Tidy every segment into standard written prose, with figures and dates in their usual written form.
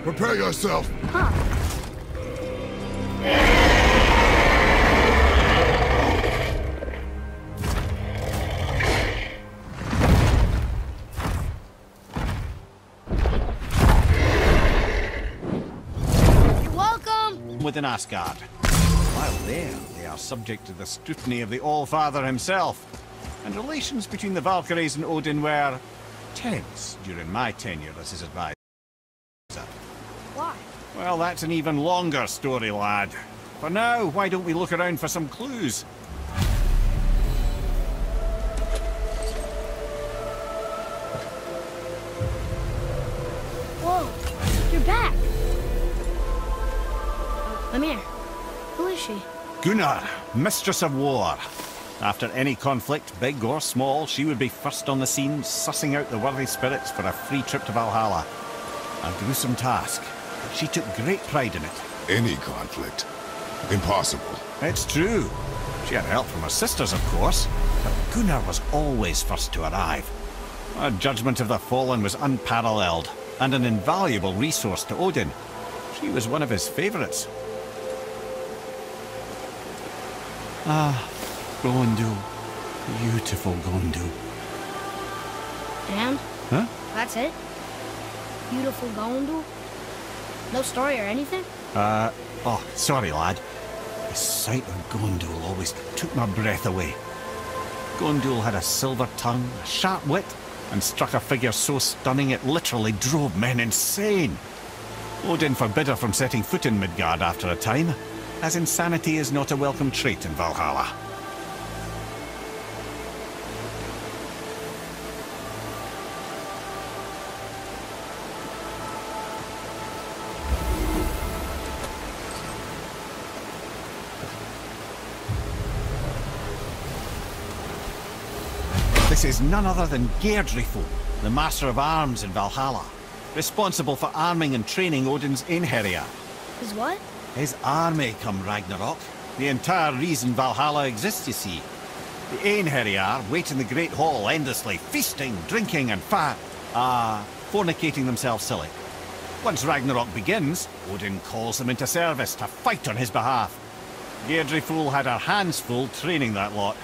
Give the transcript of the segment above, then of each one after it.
Prepare yourself! Huh. You're welcome! Within Asgard. While there, they are subject to the scrutiny of the All-Father himself. And relations between the Valkyries and Odin were tense during my tenure as his advisor. Why? Well, that's an even longer story, lad. For now, why don't we look around for some clues? Whoa, you're back. I'm here. Who is she? Gunnar, Mistress of War. After any conflict, big or small, she would be first on the scene, sussing out the worthy spirits for a free trip to Valhalla. A gruesome task. She took great pride in it. Any conflict. Impossible. It's true. She had help from her sisters, of course, but Gunnar was always first to arrive. Her judgment of the fallen was unparalleled, and an invaluable resource to Odin. She was one of his favourites. Ah, Gondul. Beautiful Gondul. And? Huh? That's it? Beautiful Gondul? No story or anything? Oh, sorry, lad. The sight of Gondul always took my breath away. Gondul had a silver tongue, a sharp wit, and struck a figure so stunning it literally drove men insane. Odin forbid her from setting foot in Midgard after a time, as insanity is not a welcome trait in Valhalla. This is none other than Geirdriful, the Master of Arms in Valhalla, responsible for arming and training Odin's Einherjar. Is what? His army come Ragnarok. The entire reason Valhalla exists, you see. The Einherjar wait in the Great Hall endlessly, feasting, drinking and fornicating themselves silly. Once Ragnarok begins, Odin calls them into service to fight on his behalf. Geirdriful had her hands full training that lot.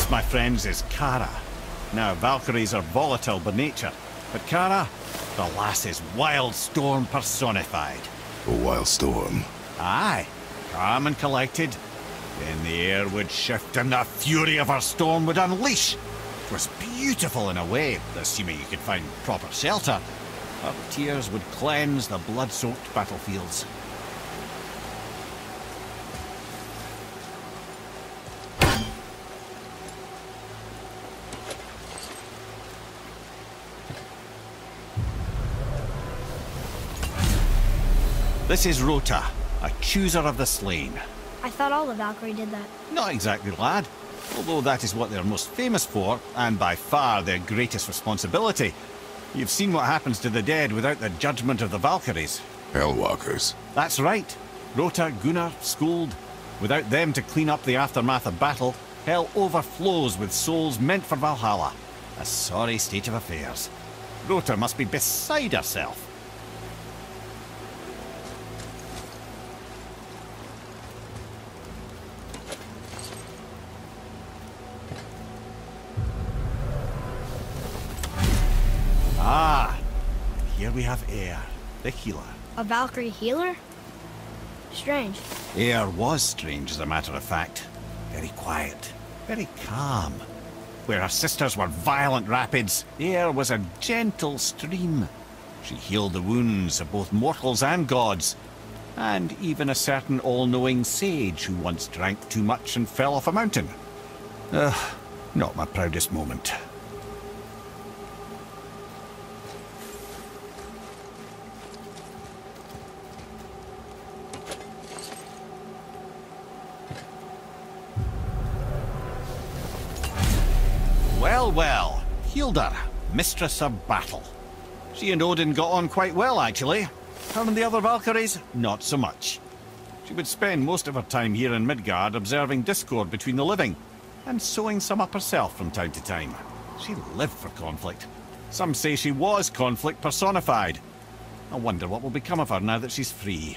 My friends, is Kara. Now, Valkyries are volatile by nature, but Kara, the lass is wild storm personified. A wild storm. Aye, calm and collected. Then the air would shift and the fury of her storm would unleash. It was beautiful in a way, assuming you could find proper shelter. Her tears would cleanse the blood-soaked battlefields. This is Rota, a chooser of the slain. I thought all the Valkyrie did that. Not exactly, lad. Although that is what they're most famous for, and by far their greatest responsibility. You've seen what happens to the dead without the judgment of the Valkyries. Hellwalkers. That's right. Rota, Gunnar, Skuld. Without them to clean up the aftermath of battle, hell overflows with souls meant for Valhalla. A sorry state of affairs. Rota must be beside herself. Ah, here we have Eir, the healer. A Valkyrie healer? Strange. Eir was strange, as a matter of fact. Very quiet, very calm. Where her sisters were violent rapids, Eir was a gentle stream. She healed the wounds of both mortals and gods, and even a certain all-knowing sage who once drank too much and fell off a mountain. Not my proudest moment. Well, well, Hilda, Mistress of Battle. She and Odin got on quite well, actually. Her and the other Valkyries, not so much. She would spend most of her time here in Midgard observing discord between the living, and sewing some up herself from time to time. She lived for conflict. Some say she was conflict personified. I wonder what will become of her now that she's free.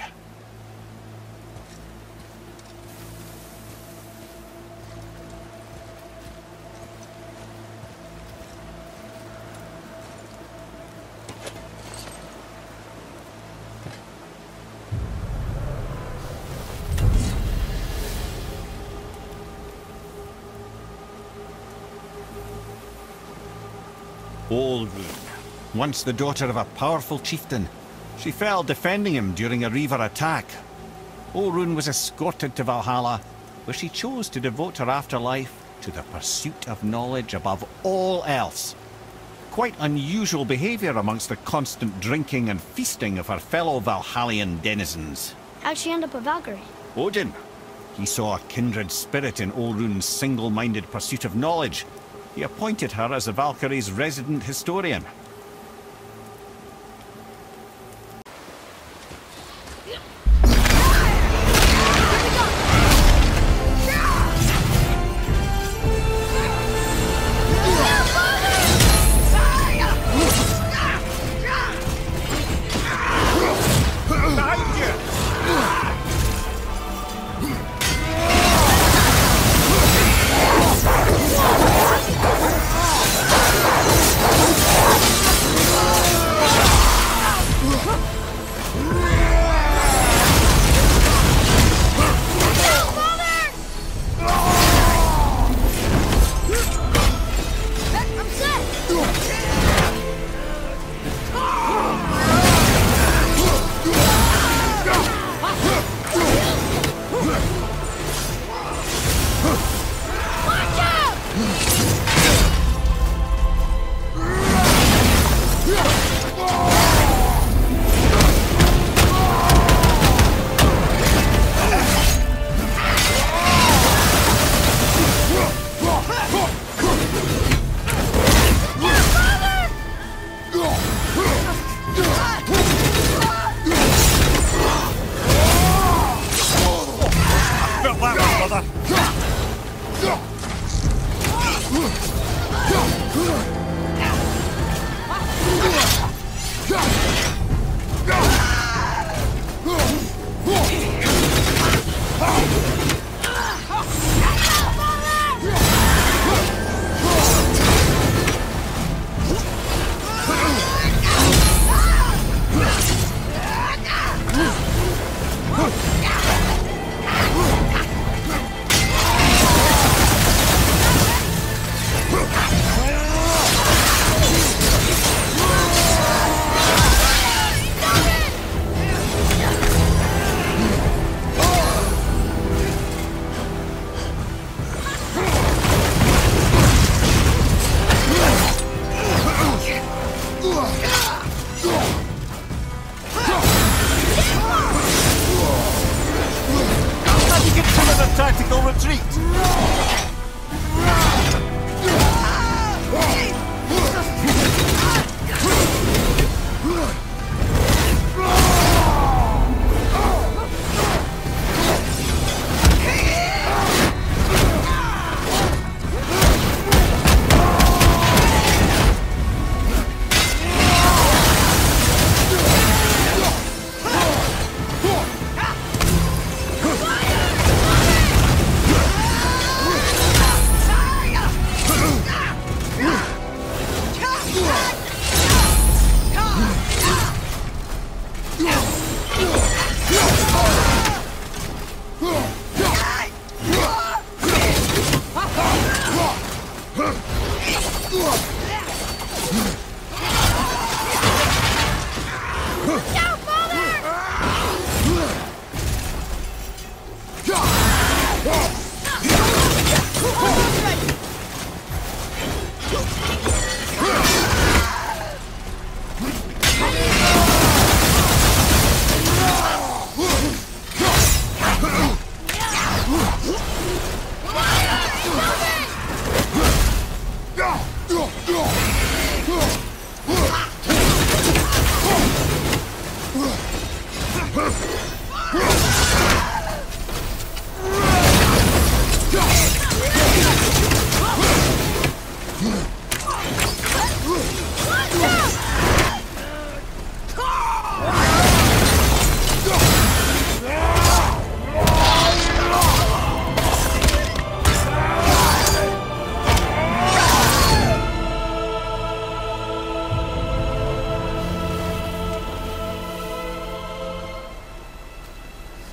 Sigrun, once the daughter of a powerful chieftain. She fell defending him during a Reaver attack. Sigrun was escorted to Valhalla, where she chose to devote her afterlife to the pursuit of knowledge above all else. Quite unusual behaviour amongst the constant drinking and feasting of her fellow Valhallian denizens. How'd she end up a Valkyrie? Odin. He saw a kindred spirit in Sigrun's single-minded pursuit of knowledge. He appointed her as the Valkyrie's resident historian. Tactical retreat!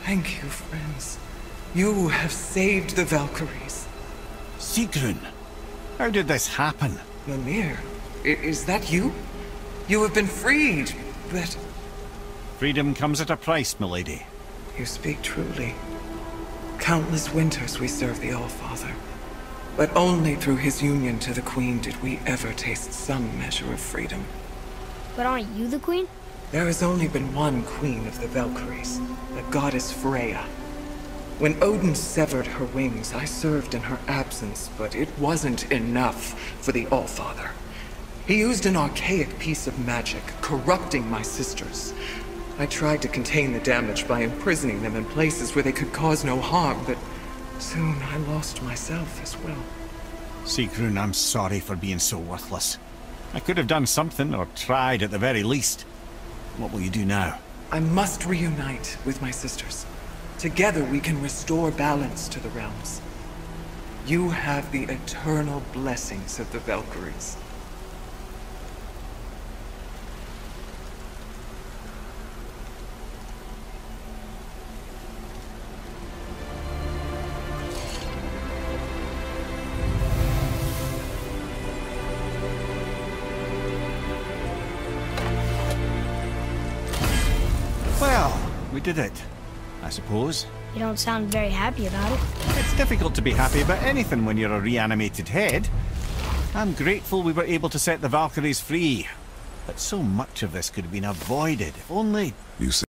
Thank you, friends. You have saved the Valkyries. Sigrun, how did this happen? Mimir, is that you? You have been freed, but... Freedom comes at a price, milady. You speak truly. Countless winters we served the All-Father. But only through his union to the Queen did we ever taste some measure of freedom. But aren't you the queen? There has only been one Queen of the Valkyries, the goddess Freya. When Odin severed her wings, I served in her absence, but it wasn't enough for the All-Father. He used an archaic piece of magic, corrupting my sisters. I tried to contain the damage by imprisoning them in places where they could cause no harm, but soon I lost myself as well. Sigrun, I'm sorry for being so worthless. I could have done something, or tried at the very least. What will you do now? I must reunite with my sisters. Together we can restore balance to the realms. You have the eternal blessings of the Valkyries. Well, we did it, I suppose. You don't sound very happy about it. It's difficult to be happy about anything when you're a reanimated head. I'm grateful we were able to set the Valkyries free. But so much of this could have been avoided, if only... You say